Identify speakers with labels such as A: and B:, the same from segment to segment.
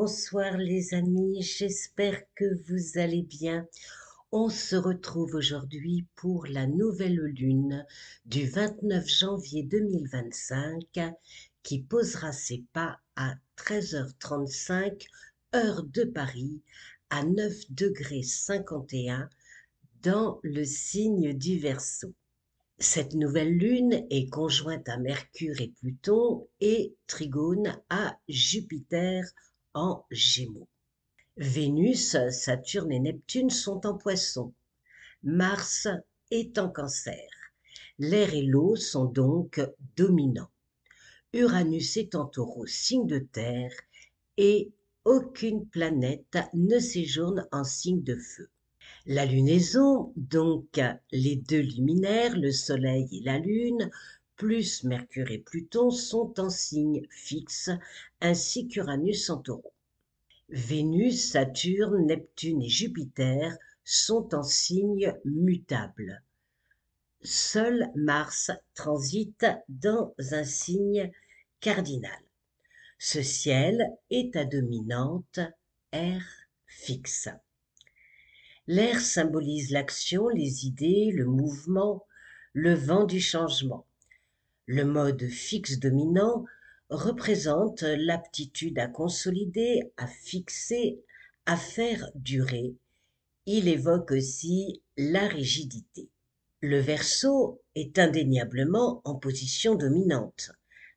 A: Bonsoir les amis, j'espère que vous allez bien. On se retrouve aujourd'hui pour la nouvelle lune du 29 janvier 2025 qui posera ses pas à 13h35 heure de Paris à 9 degrés 51 dans le signe du Verseau. Cette nouvelle lune est conjointe à Mercure et Pluton et trigone à Jupiter en Gémeaux. Vénus, Saturne et Neptune sont en Poissons. Mars est en Cancer. L'air et l'eau sont donc dominants. Uranus est en Taureau, signe de terre, et aucune planète ne séjourne en signe de feu. La lunaison, donc les deux luminaires, le Soleil et la Lune, plus Mercure et Pluton, sont en signe fixe, ainsi qu'Uranus en Taureau. Vénus, Saturne, Neptune et Jupiter sont en signe mutable. Seul Mars transite dans un signe cardinal. Ce ciel est à dominante air fixe. L'air symbolise l'action, les idées, le mouvement, le vent du changement. Le mode fixe dominant représente l'aptitude à consolider, à fixer, à faire durer. Il évoque aussi la rigidité. Le Verseau est indéniablement en position dominante,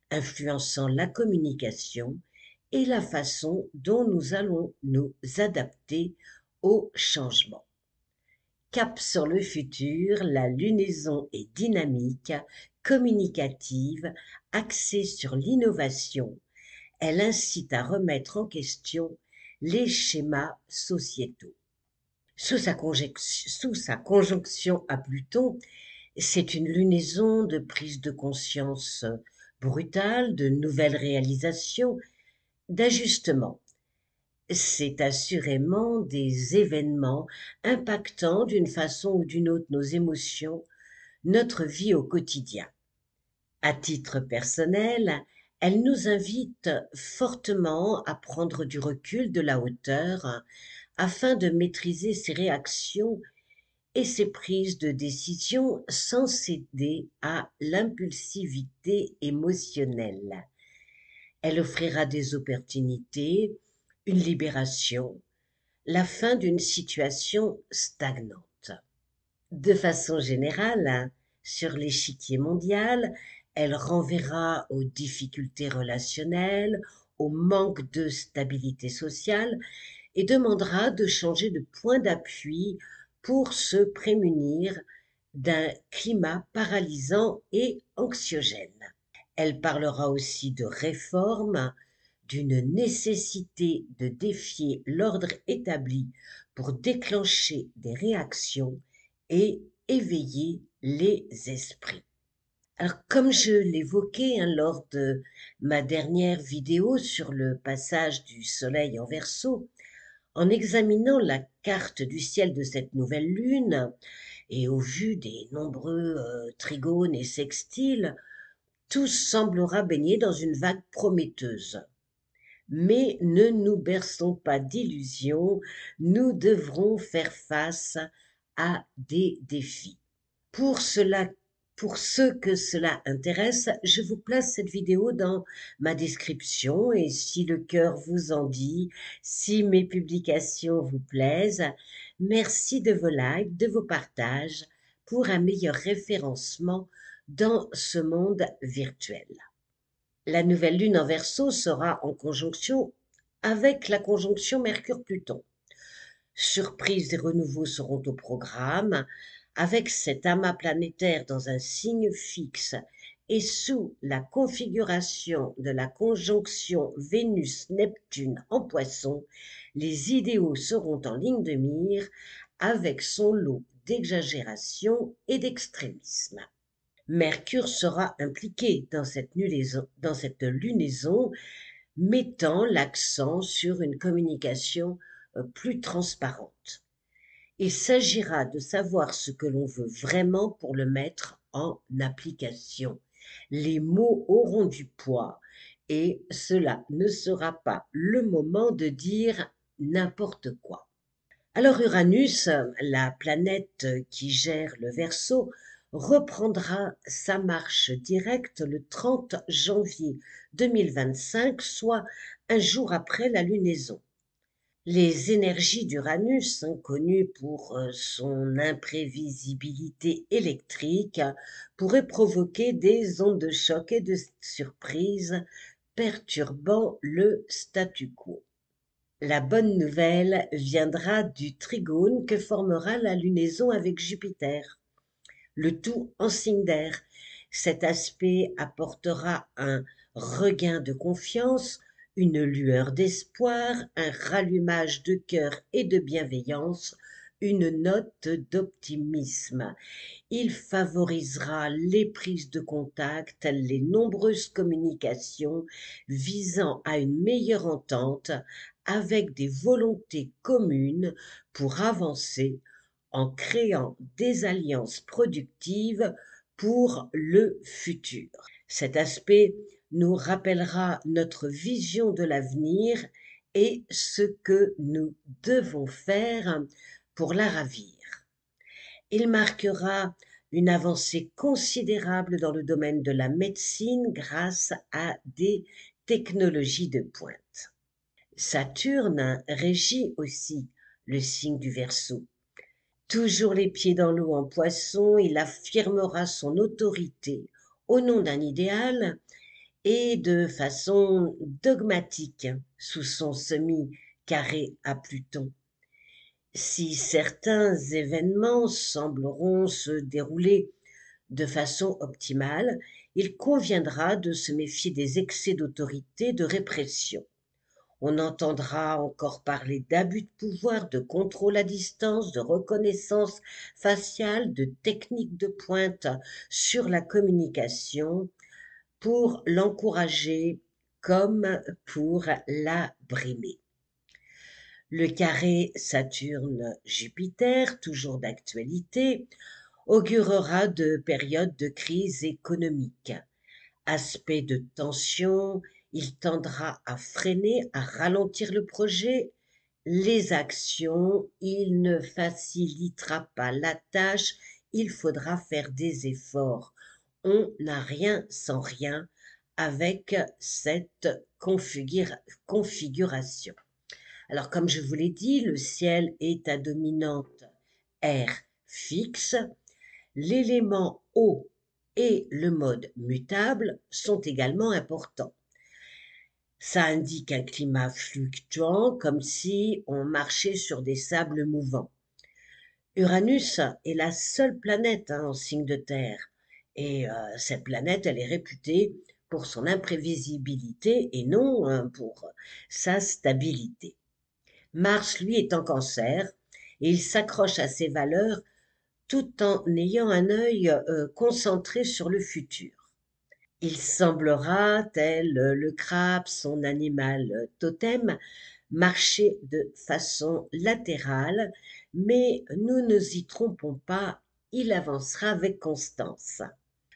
A: influençant la communication et la façon dont nous allons nous adapter au changement. Cap sur le futur, la lunaison est dynamique, communicative, axée sur l'innovation. Elle incite à remettre en question les schémas sociétaux. Sous sa conjonction à Pluton, c'est une lunaison de prise de conscience brutale, de nouvelles réalisations, d'ajustement. C'est assurément des événements impactant d'une façon ou d'une autre nos émotions, notre vie au quotidien. À titre personnel, elle nous invite fortement à prendre du recul, de la hauteur, afin de maîtriser ses réactions et ses prises de décision sans céder à l'impulsivité émotionnelle. Elle offrira des opportunités, une libération, la fin d'une situation stagnante. De façon générale, sur l'échiquier mondial, elle renverra aux difficultés relationnelles, au manque de stabilité sociale et demandera de changer de point d'appui pour se prémunir d'un climat paralysant et anxiogène. Elle parlera aussi de réforme, d'une nécessité de défier l'ordre établi pour déclencher des réactions et éveiller les esprits. Alors, comme je l'évoquais lors de ma dernière vidéo sur le passage du Soleil en Verseau, en examinant la carte du ciel de cette nouvelle lune et au vu des nombreux trigones et sextiles, tout semblera baigner dans une vague prometteuse. Mais ne nous berçons pas d'illusions, nous devrons faire face à des défis. Pour ceux que cela intéresse, je vous place cette vidéo dans ma description et si le cœur vous en dit, si mes publications vous plaisent, merci de vos likes, de vos partages pour un meilleur référencement dans ce monde virtuel. La nouvelle lune en Verseau sera en conjonction avec la conjonction Mercure-Pluton. Surprises et renouveaux seront au programme, avec cet amas planétaire dans un signe fixe et sous la configuration de la conjonction Vénus-Neptune en Poissons, les idéaux seront en ligne de mire avec son lot d'exagération et d'extrémisme. Mercure sera impliqué dans cette lunaison, mettant l'accent sur une communication plus transparente. Il s'agira de savoir ce que l'on veut vraiment pour le mettre en application. Les mots auront du poids et cela ne sera pas le moment de dire n'importe quoi. Alors Uranus, la planète qui gère le Verseau, reprendra sa marche directe le 30 janvier 2025, soit un jour après la lunaison. Les énergies d'Uranus, connues pour son imprévisibilité électrique, pourraient provoquer des ondes de choc et de surprise perturbant le statu quo. La bonne nouvelle viendra du trigone que formera la lunaison avec Jupiter, le tout en signe d'air. Cet aspect apportera un regain de confiance, une lueur d'espoir, un rallumage de cœur et de bienveillance, une note d'optimisme. Il favorisera les prises de contact, les nombreuses communications visant à une meilleure entente avec des volontés communes pour avancer en créant des alliances productives pour le futur. Cet aspect nous rappellera notre vision de l'avenir et ce que nous devons faire pour la ravir. Il marquera une avancée considérable dans le domaine de la médecine grâce à des technologies de pointe. Saturne régit aussi le signe du Verseau. Toujours les pieds dans l'eau en Poisson, il affirmera son autorité au nom d'un idéal et de façon dogmatique sous son semi-carré à Pluton. Si certains événements sembleront se dérouler de façon optimale, il conviendra de se méfier des excès d'autorité, de répression. On entendra encore parler d'abus de pouvoir, de contrôle à distance, de reconnaissance faciale, de techniques de pointe sur la communication pour l'encourager comme pour la brimer. Le carré Saturne-Jupiter, toujours d'actualité, augurera de périodes de crise économique. Aspect de tension, il tendra à freiner, à ralentir le projet, les actions, il ne facilitera pas la tâche, il faudra faire des efforts. On n'a rien sans rien avec cette configuration. Alors, comme je vous l'ai dit, le ciel est à dominante air fixe. L'élément eau et le mode mutable sont également importants. Ça indique un climat fluctuant, comme si on marchait sur des sables mouvants. Uranus est la seule planète en signe de terre. Et cette planète, elle est réputée pour son imprévisibilité et non pour sa stabilité. Mars, lui, est en Cancer et il s'accroche à ses valeurs tout en ayant un œil concentré sur le futur. Il semblera, tel le crabe, son animal totem, marcher de façon latérale, mais nous ne nous y trompons pas, il avancera avec constance.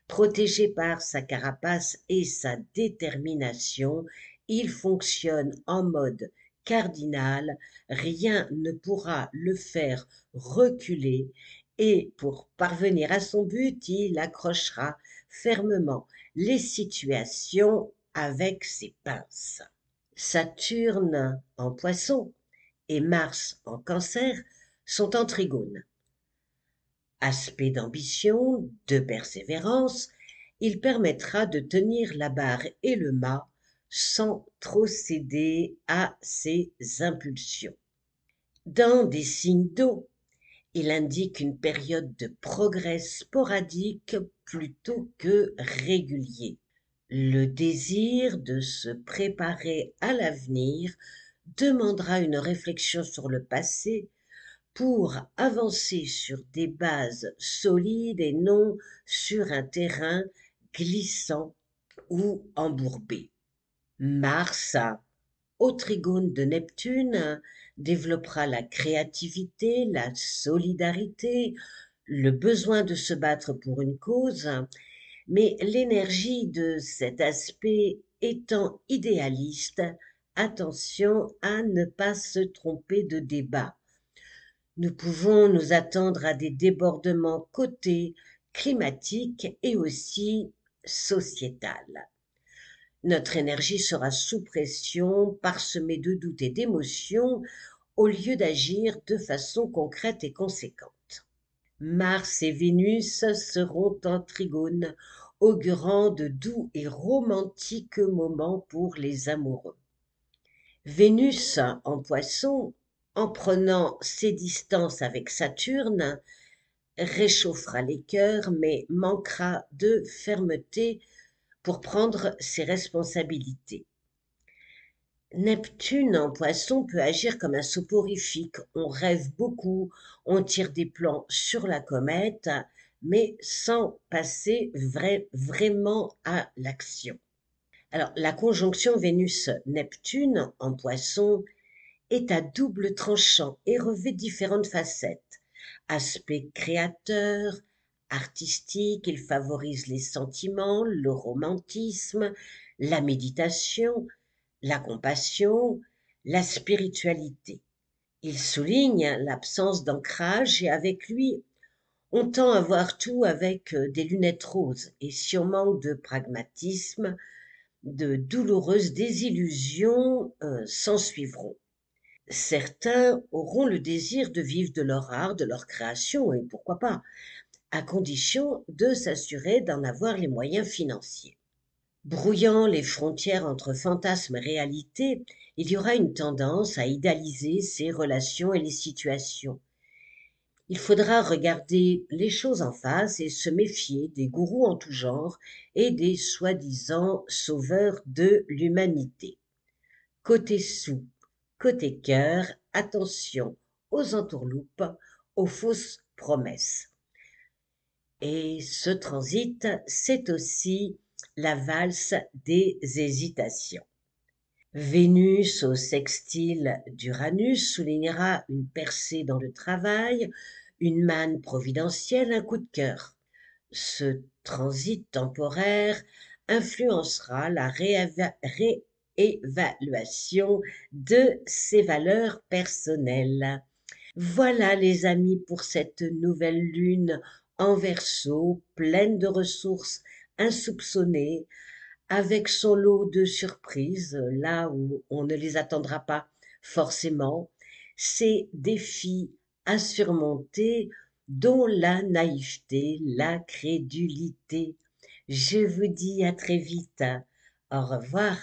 A: Protégé par sa carapace et sa détermination, il fonctionne en mode cardinal, rien ne pourra le faire reculer et pour parvenir à son but, il accrochera fermement les situations avec ses pinces. Saturne en Poisson et Mars en Cancer sont en trigone. Aspect d'ambition, de persévérance, il permettra de tenir la barre et le mât sans trop céder à ses impulsions. Dans des signes d'eau, il indique une période de progrès sporadique plutôt que régulier. Le désir de se préparer à l'avenir demandera une réflexion sur le passé pour avancer sur des bases solides et non sur un terrain glissant ou embourbé. Mars, au trigone de Neptune, développera la créativité, la solidarité, le besoin de se battre pour une cause, mais l'énergie de cet aspect étant idéaliste, attention à ne pas se tromper de débat. Nous pouvons nous attendre à des débordements côté climatiques et aussi sociétal. Notre énergie sera sous pression, parsemée de doutes et d'émotions, au lieu d'agir de façon concrète et conséquente. Mars et Vénus seront en trigone, augurant de doux et romantiques moments pour les amoureux. Vénus en Poisson, en prenant ses distances avec Saturne, réchauffera les cœurs, mais manquera de fermeté pour prendre ses responsabilités. Neptune en Poisson peut agir comme un soporifique. On rêve beaucoup, on tire des plans sur la comète, mais sans passer vraiment à l'action. Alors, la conjonction Vénus-Neptune en Poisson est à double tranchant et revêt différentes facettes. Aspect créateur, artistique, il favorise les sentiments, le romantisme, la méditation, la compassion, la spiritualité. Il souligne l'absence d'ancrage et avec lui, on tend à voir tout avec des lunettes roses et si on manque de pragmatisme, de douloureuses désillusions s'ensuivront. Certains auront le désir de vivre de leur art, de leur création, et pourquoi pas, à condition de s'assurer d'en avoir les moyens financiers. Brouillant les frontières entre fantasme et réalité, il y aura une tendance à idéaliser ces relations et les situations. Il faudra regarder les choses en face et se méfier des gourous en tout genre et des soi-disant sauveurs de l'humanité. Côté sous, côté cœur, attention aux entourloupes, aux fausses promesses. Et ce transit, c'est aussi la valse des hésitations. Vénus au sextile d'Uranus soulignera une percée dans le travail, une manne providentielle, un coup de cœur. Ce transit temporaire influencera la réévaluation de ses valeurs personnelles. Voilà les amis pour cette nouvelle lune en Verseau, pleine de ressources insoupçonnées, avec son lot de surprises, là où on ne les attendra pas forcément, ces défis à surmonter, dont la naïveté, la crédulité. Je vous dis à très vite. Au revoir.